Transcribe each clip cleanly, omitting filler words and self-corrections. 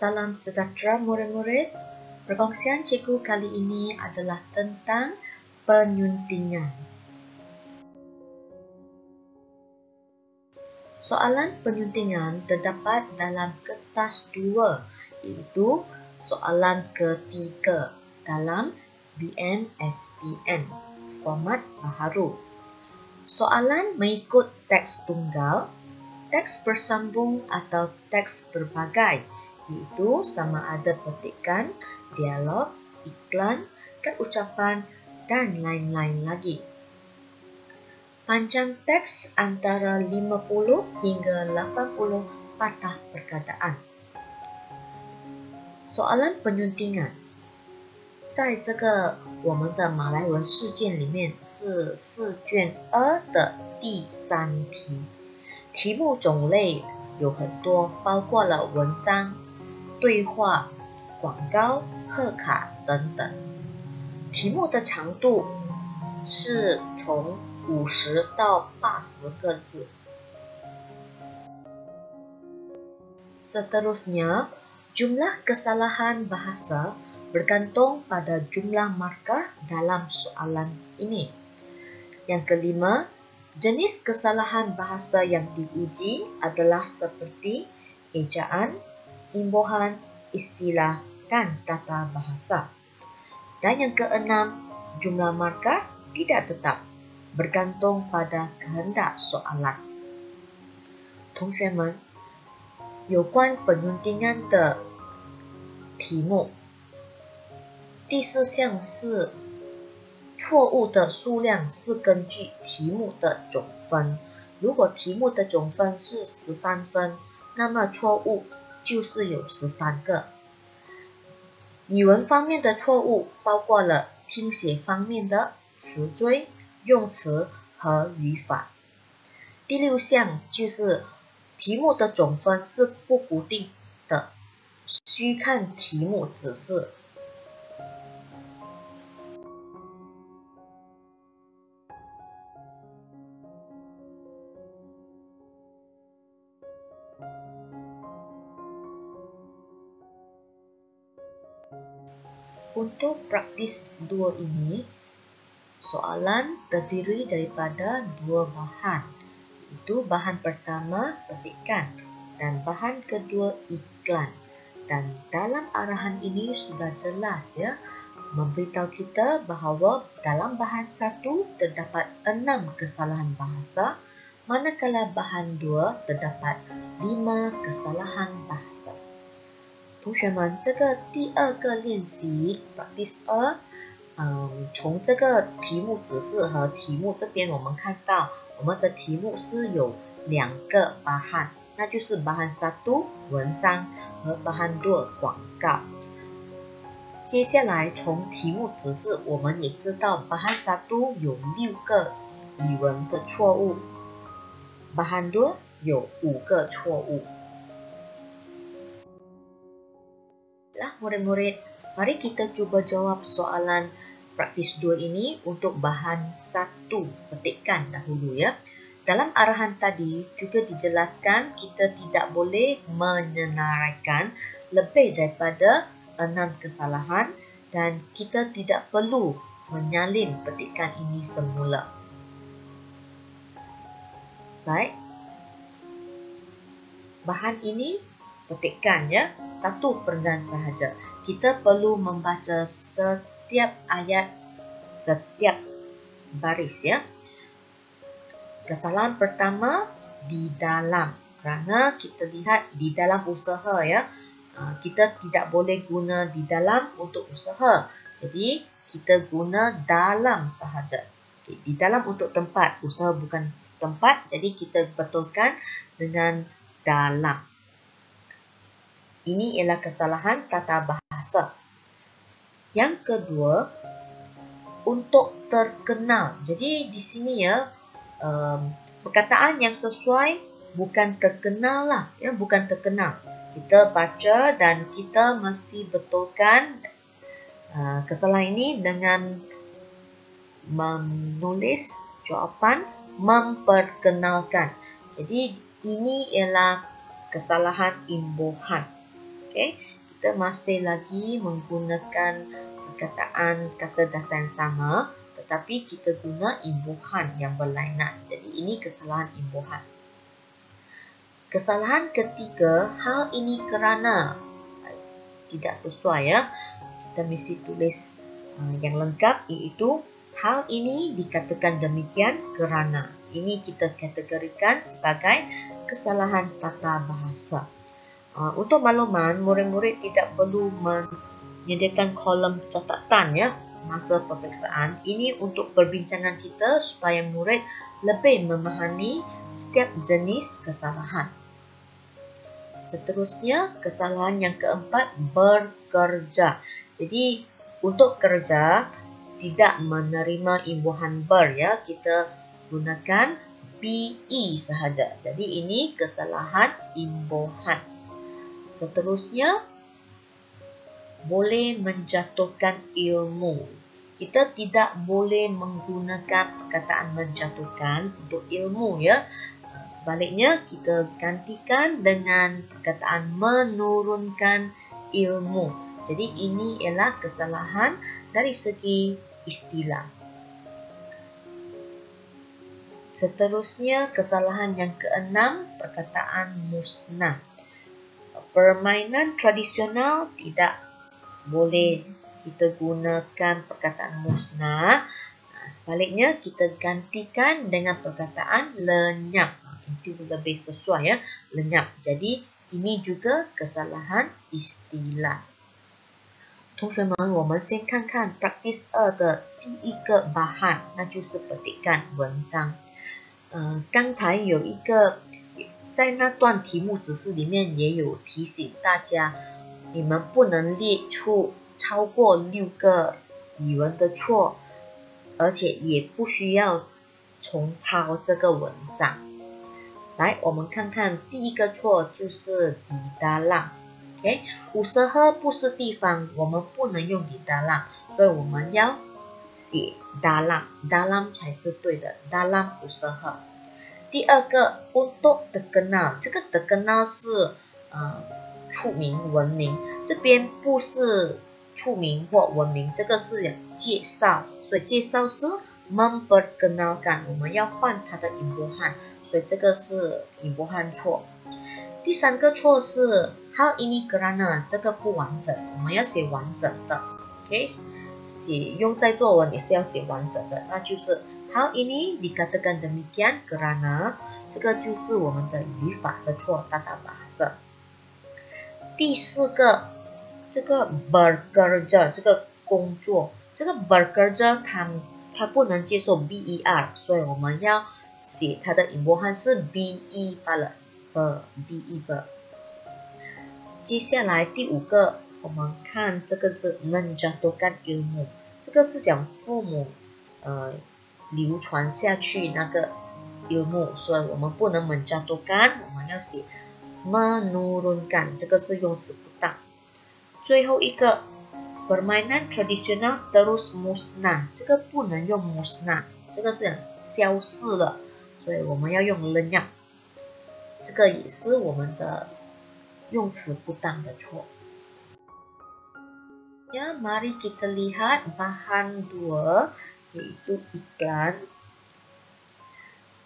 Salam sejahtera murid-murid. Perkongsian cikgu kali ini adalah tentang penyuntingan. Soalan penyuntingan terdapat dalam kertas 2, iaitu soalan ketiga dalam BMSPM, format baharu. Soalan mengikut teks tunggal, teks bersambung atau teks berbagai, iaitu sama ada petikan, dialog, iklan, kad ucapan, dan lain-lain lagi. Panjang teks antara 50 hingga 80 patah perkataan. Soalan penyuntingan 在这个我们的马来文试卷里面是试卷2的第3题。题目种类有很多，包括了文章、对话、广告、贺卡等等。题目的长度是从50到80个字。Seterusnya, jumlah kesalahan bahasa bergantung pada jumlah markah dalam soalan ini. Yang kelima, jenis kesalahan bahasa yang diuji adalah seperti ejaan, imbuhan, istilah, dan tata bahasa. Dan yang keenam, jumlah markah tidak tetap, bergantung pada kehendak soalan. 同学们，有关本运定案的题目，第4项是错误的数量是根据题目的总分。如果题目的总分是13分，那么错误就是有13个。语文方面的错误包括了听写方面的词缀、用词和语法。第6项就是题目的总分是不固定的，需看题目指示。Untuk praktis 2 ini, soalan terdiri daripada 2 bahan. Itu bahan pertama petikan dan bahan kedua iklan. Dan dalam arahan ini sudah jelas ya, memberitahu kita bahawa dalam bahan 1 terdapat 6 kesalahan bahasa, manakala bahan 2 terdapat 5 kesalahan bahasa. 同学们，这个第2个练习 practice 2，从这个题目指示和题目这边我们看到，我们的题目是有2个 bahan， 那就是 bahan 1文章和 bahan 2广告。接下来从题目指示我们也知道 bahan 1有6个语文的错误， bahan 2有5个错误。Murid-murid, mari kita cuba jawab soalan praktis 2 ini untuk bahan 1 petikan dahulu ya. Dalam arahan tadi juga dijelaskan kita tidak boleh menyenaraikan lebih daripada 6 kesalahan dan kita tidak perlu menyalin petikan ini semula. Baik. Bahan ini petikan ya, 1 perengan sahaja. Kita perlu membaca setiap ayat, setiap baris ya. Kesalahan pertama di dalam, kerana kita lihat di dalam usaha ya. Kita tidak boleh guna di dalam untuk usaha. Jadi kita guna dalam sahaja. Di dalam untuk tempat, usaha bukan tempat, jadi kita betulkan dengan dalam. Ini ialah kesalahan tata bahasa. Yang kedua, untuk terkenal. Jadi di sini ya, perkataan yang sesuai bukan terkenal lah, ya, bukan terkenal. Kita baca dan kita mesti betulkan kesalahan ini dengan menulis jawapan memperkenalkan. Jadi ini ialah kesalahan imbuhan. Okay? Kita masih lagi menggunakan perkataan kata dasar yang sama, tetapi kita guna imbuhan yang berlainan. Jadi ini kesalahan imbuhan. Kesalahan ketiga, hal ini kerana tidak sesuai ya. Kita mesti tulis yang lengkap, iaitu hal ini dikatakan demikian kerana. Ini kita kategorikan sebagai kesalahan tata bahasa. Untuk makluman, murid-murid tidak perlu menyediakan kolom catatan ya semasa peperiksaan. Ini untuk perbincangan kita supaya murid lebih memahami setiap jenis kesalahan. Seterusnya, kesalahan yang keempat, bekerja. Jadi, untuk kerja, tidak menerima imbuhan ber ya. Kita gunakan be sahaja. Jadi, ini kesalahan imbuhan. Seterusnya, boleh menjatuhkan ilmu. Kita tidak boleh menggunakan perkataan menjatuhkan untuk ilmu ya. Sebaliknya, kita gantikan dengan perkataan menurunkan ilmu. Jadi, ini ialah kesalahan dari segi istilah. Seterusnya, kesalahan yang keenam, perkataan musnah. Permainan tradisional tidak boleh kita gunakan perkataan musnah. Sebaliknya, kita gantikan dengan perkataan lenyap. Itu lebih sesuai ya, lenyap. Jadi, ini juga kesalahan istilah. 同学们，我们先看看 practice 2的第一个 bahan， 那就是petikan 文章。刚才有一个在那段题目指示里面也有提醒大家，你们不能列出超过6个语文的错，而且也不需要重抄这个文章。来，我们看看第一个错就是 di dalam。OK， usaha 不是地方，我们不能用 di dalam， 所以我们要写 dalam 才是对的 ，dalam usaha。第二个 untuk terkenal， 这个 terkenal 是出名闻名，这边不是出名或闻名，这个是介绍，所以介绍是 memperkenalkan， 我们要换它的imbuhan， 所以这个是imbuhan错。第三个错是 hal ini kerana， 这个不完整，我们要写完整的。OK， 用在作文也是要写完整的，那就是 hal ini dikatakan demikian kerana， 这个就是我们的语法的错，大bahasa。第四个，这个 bekerja 这个工作，这个 bekerja 它不能接受 ber， 所以我们要写它的imbuhan是 be 罢了，be。接下来第五个，我们看这个字 menjatuhkan ilmu， 这个是讲父母流传下去那个 ilmu， 所以我们不能 menjatuhkan， 我们要写 menurunkan， 这个是用词不当。最后一个 permainan tradisional terus musnah， 这个不能用 musnah， 这个是消逝了，所以我们要用 lenyap， 这个也是我们的用词不当的错。Ya, mari kita lihat bahan 2, yaitu iklan.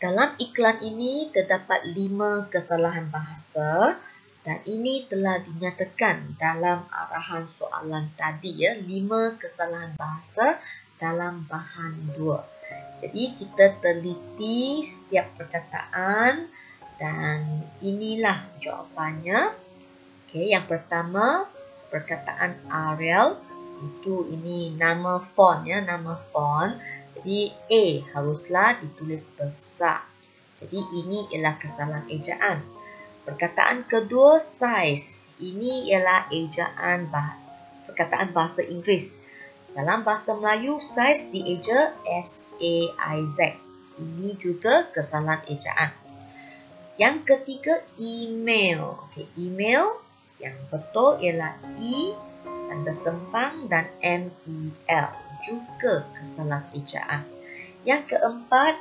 Dalam iklan ini terdapat 5 kesalahan bahasa dan ini telah dinyatakan dalam arahan soalan tadi ya, 5 kesalahan bahasa dalam bahan 2. Jadi kita teliti setiap perkataan dan inilah jawapannya. Okey, yang pertama perkataan Arial, itu ini nama font ya, nama font. Jadi A haruslah ditulis besar. Jadi ini ialah kesalahan ejaan. Perkataan kedua size, ini ialah ejaan perkataan bahasa Inggeris. Dalam bahasa Melayu size dieja S-A-I-Z. Ini juga kesalahan ejaan. Yang ketiga email. Okey, email yang betul ialah E, tanda sempang dan M-E-L. Juga kesalahan ejaan. Yang keempat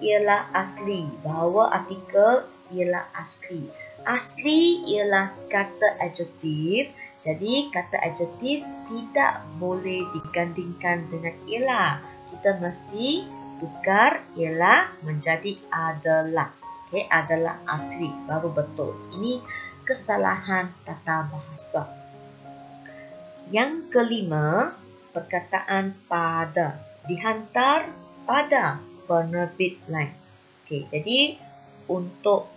ialah asli. Bahawa artikel ialah asli. Asli ialah kata adjektif. Jadi kata adjektif tidak boleh digandingkan dengan ialah. Kita mesti tukar ialah menjadi adalah. Okey, adalah asli baru betul. Ini kesalahan tata bahasa. Yang kelima, perkataan pada. Dihantar pada penerbit lain. Okey, jadi untuk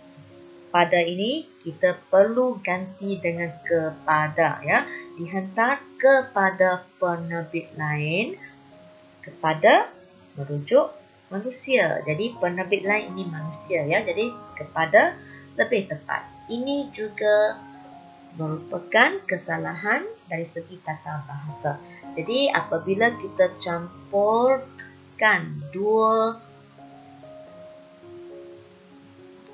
pada ini kita perlu ganti dengan kepada, ya. Dihantar kepada penerbit lain. Kepada merujuk manusia. Jadi penerbit lain ini manusia, ya. Jadi kepada lebih tepat. Ini juga merupakan kesalahan dari segi tata bahasa. Jadi apabila kita campurkan dua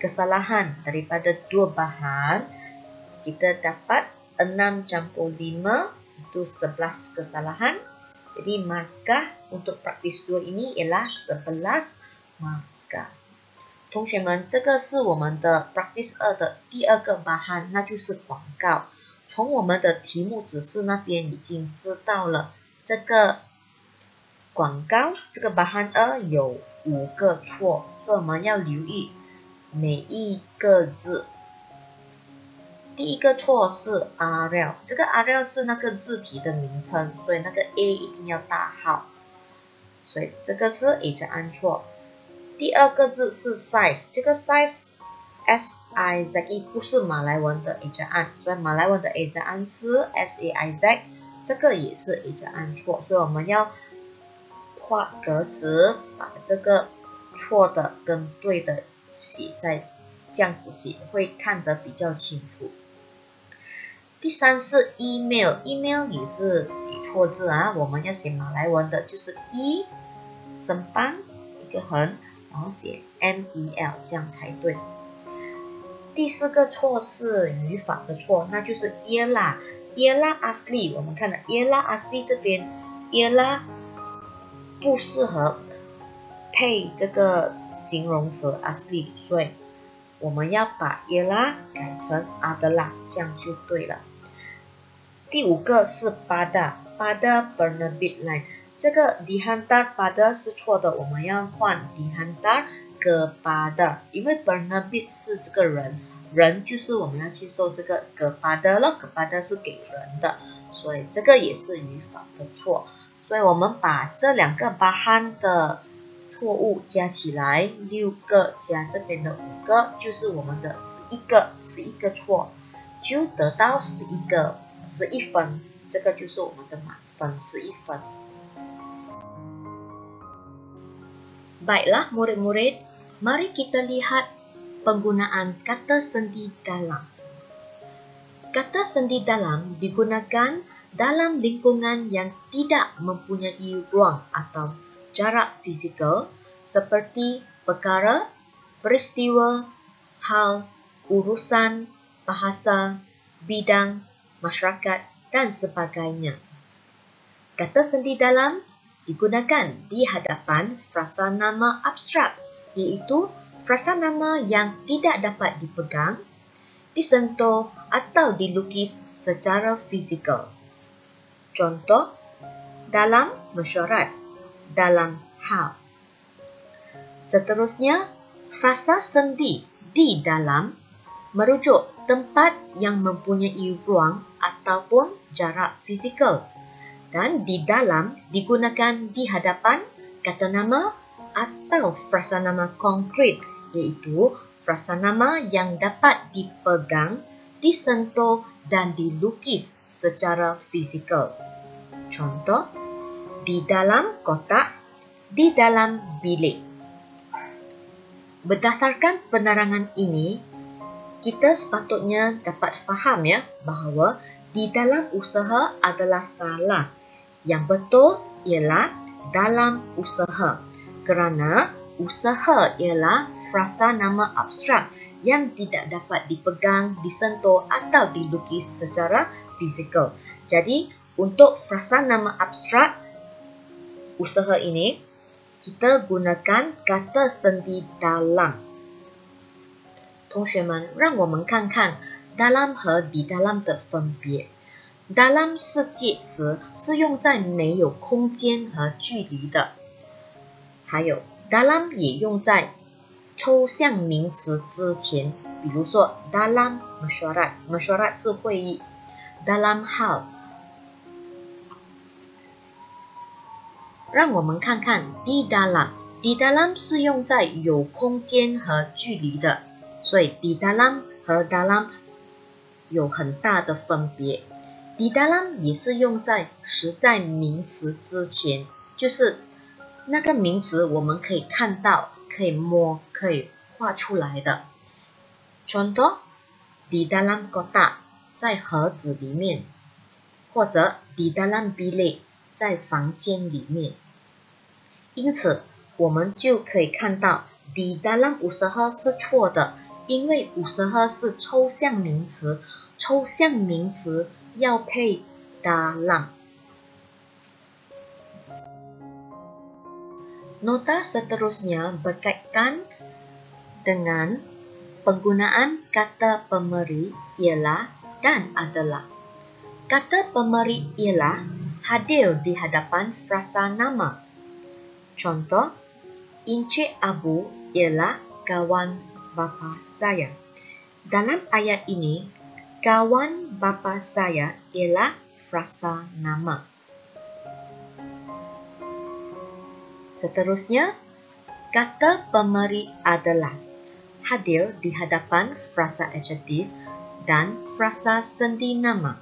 kesalahan daripada dua bahan, kita dapat 6 campur 5, itu 11 kesalahan. Jadi markah untuk praktis 2 ini ialah 11 markah。同学们，这个是我们的 practice 2的第二个bahan，那就是广告。从我们的题目指示那边已经知道了，这个广告这个bahan 2有5个错，所以我们要留意每一个字。第一个错是 Arial， 这个 Arial 是那个字体的名称，所以那个 A 一定要大号，所以这个是 ejaan 错。第二个字是 size， 这个 size S-I-Z-E 不是马来文的 ejaan， 所以马来文的 ejaan 是 S-A-I-Z， 这个也是 ejaan 错，所以我们要画格子，把这个错的跟对的写在这样子写，会看得比较清楚。第三是 email，email 也是写错字啊，我们要写马来文的，就是 e 升班一个横，然后写 mel， 这样才对。第四个错是语法的错，那就是 ialah asli， 我们看到 ialah asli 这边 ialah 不适合配这个形容词 asli， 所以我们要把 ialah 改成 adalah， 这样就对了。第五个是 pada penerbit lain， 这个 dihantar pada 是错的，我们要换 dihantar kepada， 因为 penerbit 是这个人，人就是我们要接受这个 kepada 了， kepada 是给人的，所以这个也是语法的错。所以我们把这两个 bahan 的错误加起来，6个加这边的5个，就是我们的11个错，就得到11分，这个就是我们的满分11分。Baiklah murid-murid, mari kita lihat penggunaan kata sendi dalam. Kata sendi dalam digunakan dalam lingkungan yang tidak mempunyai ruang atau jarak fizikal seperti perkara, peristiwa, hal, urusan, bahasa, bidang, masyarakat dan sebagainya. Kata sendi dalam digunakan di hadapan frasa nama abstrak, iaitu frasa nama yang tidak dapat dipegang, disentuh atau dilukis secara fizikal. Contoh, dalam mesyuarat, dalam hal. Seterusnya, frasa sendi di dalam merujuk tempat yang mempunyai ruang ataupun jarak fizikal. Dan di dalam digunakan di hadapan kata nama atau frasa nama konkret, iaitu frasa nama yang dapat dipegang, disentuh dan dilukis secara fizikal. Contoh, di dalam kotak, di dalam bilik. Berdasarkan penerangan ini, kita sepatutnya dapat faham ya bahawa di dalam usaha adalah salah. Yang betul ialah dalam usaha. Kerana usaha ialah frasa nama abstrak yang tidak dapat dipegang, disentuh atau dilukis secara fizikal. Jadi, untuk frasa nama abstrak usaha ini, kita gunakan kata sendi dalam. 同学们，让我们看看 dalam 和 di dalam 的分别。dalam 是介词，是用在没有空间和距离的。还有 dalam 也用在抽象名词之前，比如说 dalam mesyuarat 是会议 dalam hal。让我们看看 di dalam 是用在有空间和距离的，所以 di dalam 和 dalam 有很大的分别。di dalam 也是用在实在名词之前，就是那个名词我们可以看到、可以摸、可以画出来的。Contoh di dalam kotak 在盒子里面，或者 di dalam bilik 在房间里面。因此，我们就可以看到 di dalam usaha 是错的，因为 usaha 是抽象名词，抽象名词要配 dalam。Nota seterusnya berkaitan dengan penggunaan kata pemberi ialah dan adalah. Kata pemberi ialah hadir di hadapan frasa nama. Contoh, Encik Abu ialah kawan bapa saya. Dalam ayat ini, kawan bapa saya ialah frasa nama. Seterusnya, kata pemberi adalah hadir di hadapan frasa adjektif dan frasa sendi nama.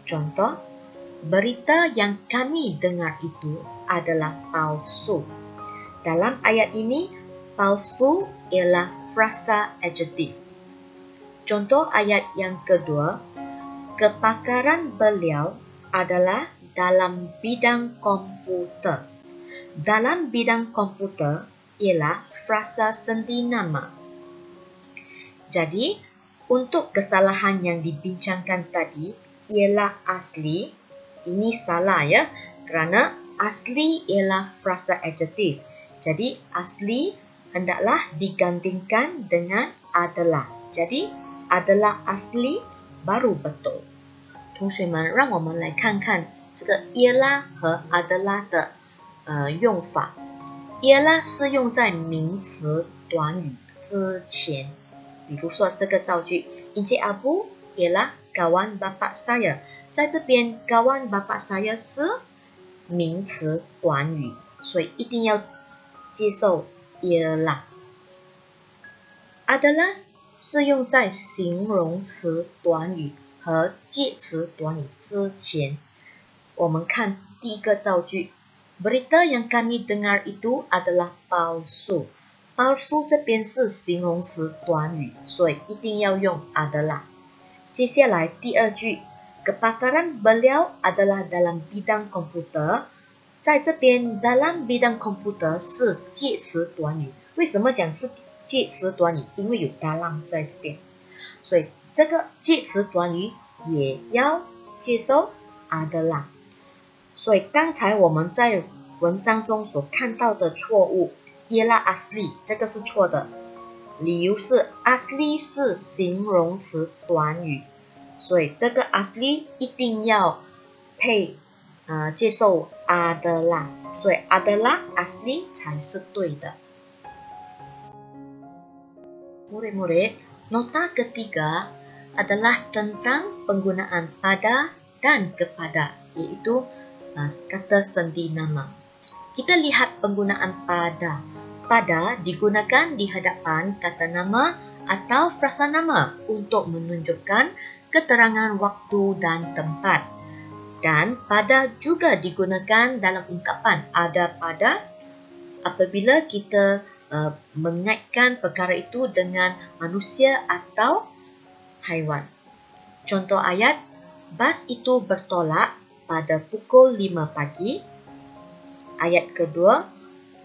Contoh, berita yang kami dengar itu adalah palsu. Dalam ayat ini, palsu ialah frasa adjektif. Contoh ayat yang kedua, kepakaran beliau adalah dalam bidang komputer. Dalam bidang komputer ialah frasa sendi nama. Jadi, untuk kesalahan yang dibincangkan tadi ialah asli. Ini salah ya, kerana asli ialah frasa adjektif. Jadi, asli hendaklah digandingkan dengan adalah. Jadi, adalah asli baru betul. 同学们，让我们来看看这个 ialah 和 adalah 的用法。ialah 是用在名词短语之前，比如说这个造句 Encik Abu ialah kawan bapa saya， 在这边 kawan bapa saya 是名词短语，所以一定要接受 ialah。 adalah 是用在形容词短语和介词短语之前。我们看第一个造句 Berita yang kami dengar itu adalah palsu. Palsu 这边是形容词短语，所以一定要用 adalah。 接下来第二句 Kepakaran beliau adalah dalam bidang komputer。 在这边 dalam bidang komputer 是介词短语。为什么讲是介词短语？因为有 dalam 在这边，所以这个介词短语也要接受 adalah。 所以刚才我们在文章中所看到的错误 ialah asli 这个是错的，理由是 asli 是形容词短语，所以这个 asli 一定要配接受 adalah， 所以 adalah asli 才是对的。Murid-murid, nota ketiga adalah tentang penggunaan pada dan kepada, yaitu kata sendi nama. Kita lihat penggunaan pada. Pada digunakan di hadapan kata nama atau frasa nama untuk menunjukkan keterangan waktu dan tempat. Dan pada juga digunakan dalam ungkapan ada pada apabila kita mengaitkan perkara itu dengan manusia atau haiwan. Contoh ayat, bas itu bertolak pada pukul 5 pagi. Ayat kedua,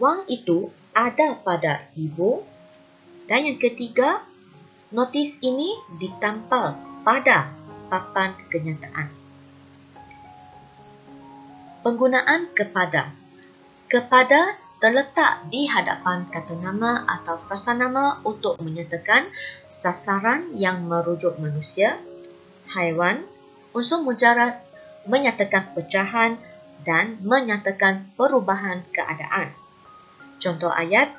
wang itu ada pada ibu. Dan yang ketiga, notis ini ditampal pada papan kenyataan. Penggunaan kepada. Kepada terletak di hadapan kata nama atau frasa nama untuk menyatakan sasaran yang merujuk manusia, haiwan, unsur mujarad, menyatakan pecahan dan menyatakan perubahan keadaan. Contoh ayat,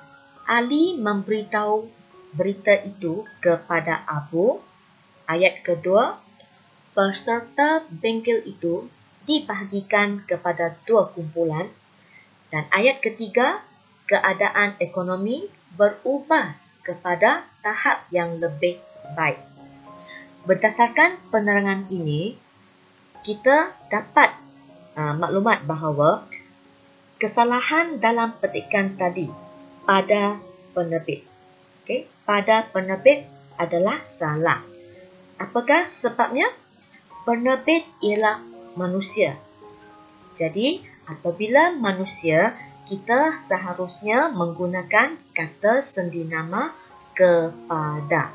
Ali memberitahu berita itu kepada Abu. Ayat kedua, peserta bengkel itu dibahagikan kepada 2 kumpulan. Dan ayat ketiga, keadaan ekonomi berubah kepada tahap yang lebih baik. Berdasarkan penerangan ini, kita dapat maklumat bahawa kesalahan dalam petikan tadi pada penerbit. Pada penerbit adalah salah. Apakah sebabnya? Penerbit ialah manusia. Jadi, apabila manusia, kita seharusnya menggunakan kata sendinama kepada.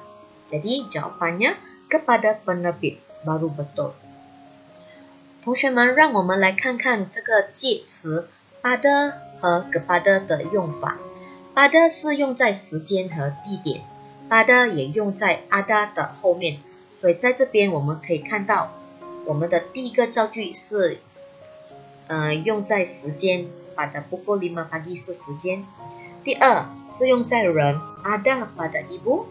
Jadi, jawapannya kepada penerbit baru betul. 同学们，让我们来看看这个介词 pada 和 kepada 的用法。pada 是用在时间和地点， pada 也用在 ada 的后面。所以在这边我们可以看到，我们的第一个造句是用在时间 pada pukul 5 pagi 是时间。第二是用在人 ada pada ibu，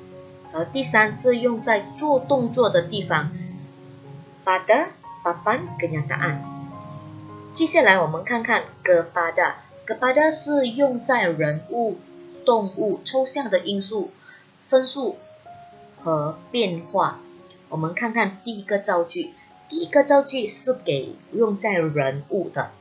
而第三是用在做动作的地方 pada papan kenyataan。接下来我们看看 kepada。kepada 是用在人物、动物、抽象的因素、分数和变化。我们看看第一个造句，第一个造句是给用在人物的。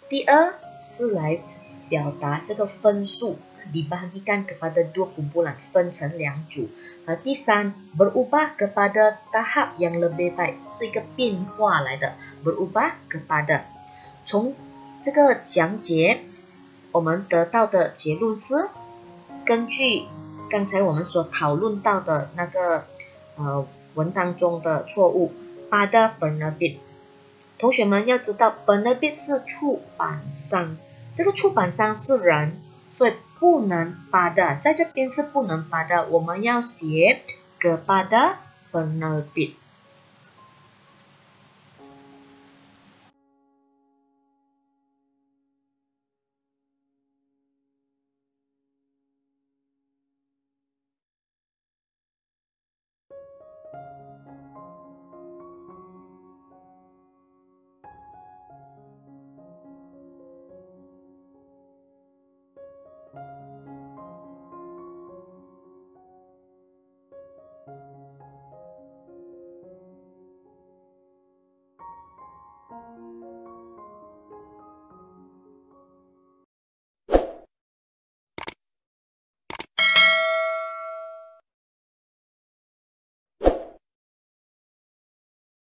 第二是来表达这个分数 dibahagikan kepada 2 kumpulan， 分成2组。而第三 berubah kepada tahap yang lebih baik， 是一个变化来的 berubah kepada。 从这个讲解我们得到的结论是，根据刚才我们所讨论到的那个文章中的错误 pada penerbit。 同学们要知道 penerbit 是出版商，这个出版商是人，所以不能 pada， 在这边是不能 pada， 我们要写 kepada penerbit。